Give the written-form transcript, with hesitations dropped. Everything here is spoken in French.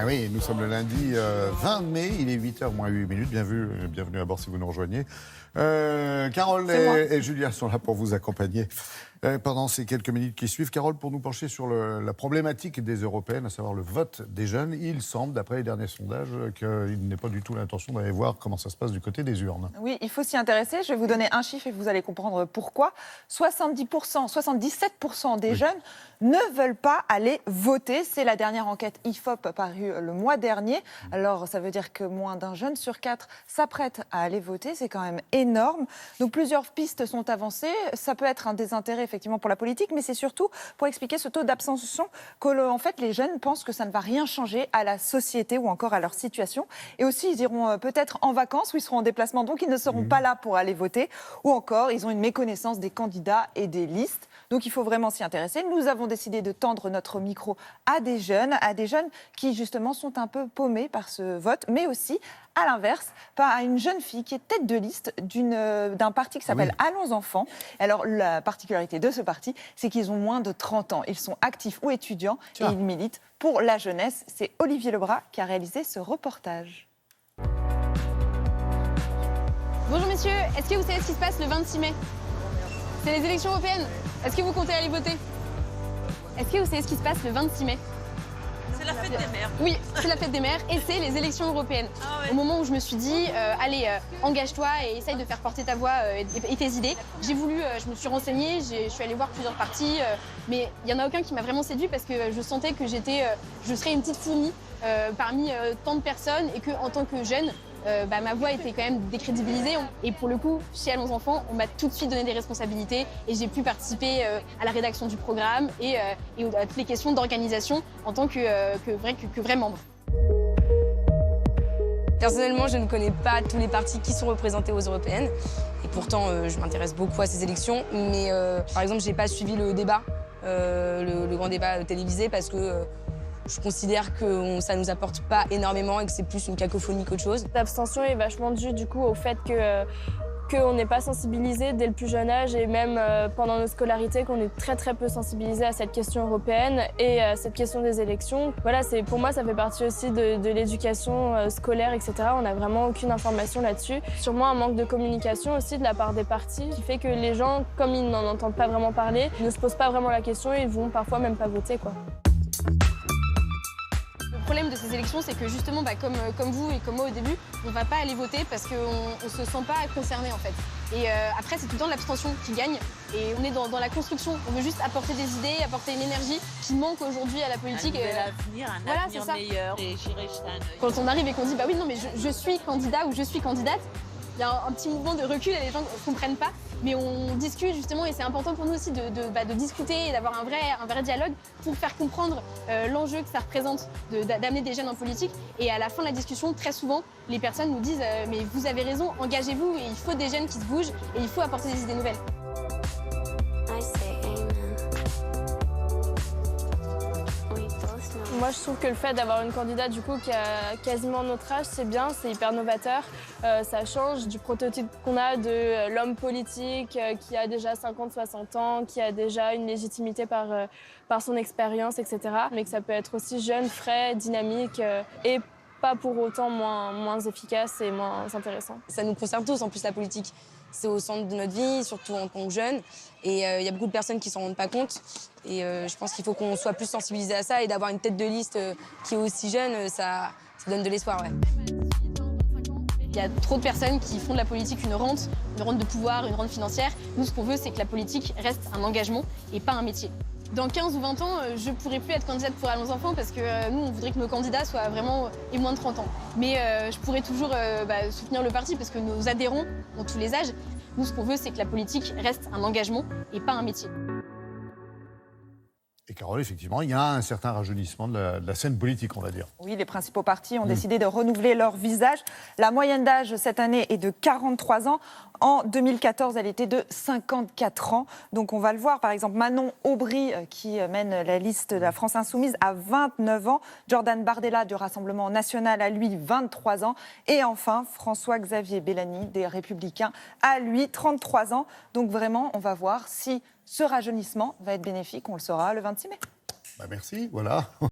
Ah oui, nous sommes le lundi 20 mai, il est 8h moins 8 minutes. Bienvenue à bord si vous nous rejoignez. Carole et Julia sont là pour vous accompagner pendant ces quelques minutes qui suivent. Carole, pour nous pencher sur la problématique des européennes, à savoir le vote des jeunes, il semble, d'après les derniers sondages, qu'il n'est pas du tout l'intention d'aller voir comment ça se passe du côté des urnes. Oui, il faut s'y intéresser. Je vais vous donner un chiffre et vous allez comprendre pourquoi. 77% des jeunes ne veulent pas aller voter. C'est la dernière enquête IFOP parue le mois dernier. Alors, ça veut dire que moins d'un jeune sur 4 s'apprête à aller voter. C'est quand même énorme. Donc, plusieurs pistes sont avancées. Ça peut être un désintérêt, effectivement, pour la politique, mais c'est surtout pour expliquer ce taux d'abstention en fait, les jeunes pensent que ça ne va rien changer à la société ou encore à leur situation. Et aussi, ils iront peut-être en vacances ou ils seront en déplacement, donc ils ne seront pas là pour aller voter. Ou encore, ils ont une méconnaissance des candidats et des listes. Donc, il faut vraiment s'y intéresser. Nous avons décidé de tendre notre micro à des jeunes qui, justement, sont un peu paumés par ce vote, mais aussi, à l'inverse, à une jeune fille qui est tête de liste d'un parti qui s'appelle Allons Enfants. Alors, la particularité de ce parti, c'est qu'ils ont moins de 30 ans. Ils sont actifs ou étudiants et ils militent pour la jeunesse. C'est Olivier Lebras qui a réalisé ce reportage. Bonjour messieurs, est-ce que vous savez ce qui se passe le 26 mai? C'est les élections européennes. Est-ce que vous comptez aller voter? Est-ce que vous savez ce qui se passe le 26 mai? C'est la fête des mères. Oui, c'est la fête des mères et c'est les élections européennes. Ah ouais. Au moment où je me suis dit, allez, engage-toi et essaye de faire porter ta voix et tes idées, j'ai voulu, je me suis renseignée, je suis allée voir plusieurs partis, mais il n'y en a aucun qui m'a vraiment séduit parce que je sentais que je serais une petite fourmi parmi tant de personnes et qu'en tant que jeune, ma voix était quand même décrédibilisée. Et pour le coup, chez Allons Enfants, on m'a tout de suite donné des responsabilités et j'ai pu participer à la rédaction du programme et à toutes les questions d'organisation en tant que vrai membre. Personnellement, je ne connais pas tous les partis qui sont représentés aux européennes. Et pourtant, je m'intéresse beaucoup à ces élections. Mais par exemple, je n'ai pas suivi le débat, le grand débat télévisé, parce que je considère que ça nous apporte pas énormément et que c'est plus une cacophonie qu'autre chose. L'abstention est vachement due du coup au fait qu'on n'est pas sensibilisé dès le plus jeune âge et même pendant nos scolarités qu'on est très très peu sensibilisé à cette question européenne et à cette question des élections. Voilà, pour moi ça fait partie aussi de l'éducation scolaire, etc. On n'a vraiment aucune information là-dessus. Sûrement un manque de communication aussi de la part des partis qui fait que les gens, comme ils n'en entendent pas vraiment parler, ne se posent pas vraiment la question et ils vont parfois même pas voter, quoi. Le problème de ces élections, c'est que justement, comme vous et comme moi au début, on ne va pas aller voter parce qu'on ne se sent pas concerné en fait. Et après, c'est tout le temps l'abstention qui gagne. Et on est dans la construction. On veut juste apporter des idées, apporter une énergie qui manque aujourd'hui à la politique. Un avenir meilleur. Et j'irai jeter un œil. Quand on arrive et qu'on dit, bah oui, non, mais je suis candidat ou je suis candidate, il y a un petit mouvement de recul et les gens ne comprennent pas. Mais on discute justement et c'est important pour nous aussi de discuter et d'avoir un vrai dialogue pour faire comprendre l'enjeu que ça représente d'amener des jeunes en politique. Et à la fin de la discussion, très souvent, les personnes nous disent mais vous avez raison, engagez-vous et il faut des jeunes qui se bougent et il faut apporter des idées nouvelles. Moi, je trouve que le fait d'avoir une candidate du coup qui a quasiment notre âge, c'est bien, c'est hyper novateur. Ça change du prototype qu'on a de l'homme politique qui a déjà 50-60 ans, qui a déjà une légitimité par son expérience, etc. Mais que ça peut être aussi jeune, frais, dynamique et pas pour autant moins efficace et moins intéressant. Ça nous concerne tous, en plus, la politique. C'est au centre de notre vie, surtout en tant que jeunes. Et il y a beaucoup de personnes qui ne s'en rendent pas compte. Et je pense qu'il faut qu'on soit plus sensibilisés à ça. Et d'avoir une tête de liste qui est aussi jeune, ça donne de l'espoir. Ouais. Il y a trop de personnes qui font de la politique une rente de pouvoir, une rente financière. Nous, ce qu'on veut, c'est que la politique reste un engagement et pas un métier. Dans 15 ou 20 ans, je ne pourrai plus être candidate pour Allons Enfants parce que nous, on voudrait que nos candidats soient vraiment et moins de 30 ans. Mais je pourrais toujours soutenir le parti parce que nos adhérents ont tous les âges. Nous, ce qu'on veut, c'est que la politique reste un engagement et pas un métier. Et Carole, effectivement, il y a un certain rajeunissement de la scène politique, on va dire. Oui, les principaux partis ont décidé de renouveler leur visage. La moyenne d'âge cette année est de 43 ans. En 2014, elle était de 54 ans. Donc on va le voir, par exemple, Manon Aubry, qui mène la liste de la France Insoumise, à 29 ans. Jordan Bardella du Rassemblement National, à lui, 23 ans. Et enfin, François-Xavier Bellamy, des Républicains, à lui, 33 ans. Donc vraiment, on va voir si ce rajeunissement va être bénéfique. On le saura le 26 mai. Merci, voilà.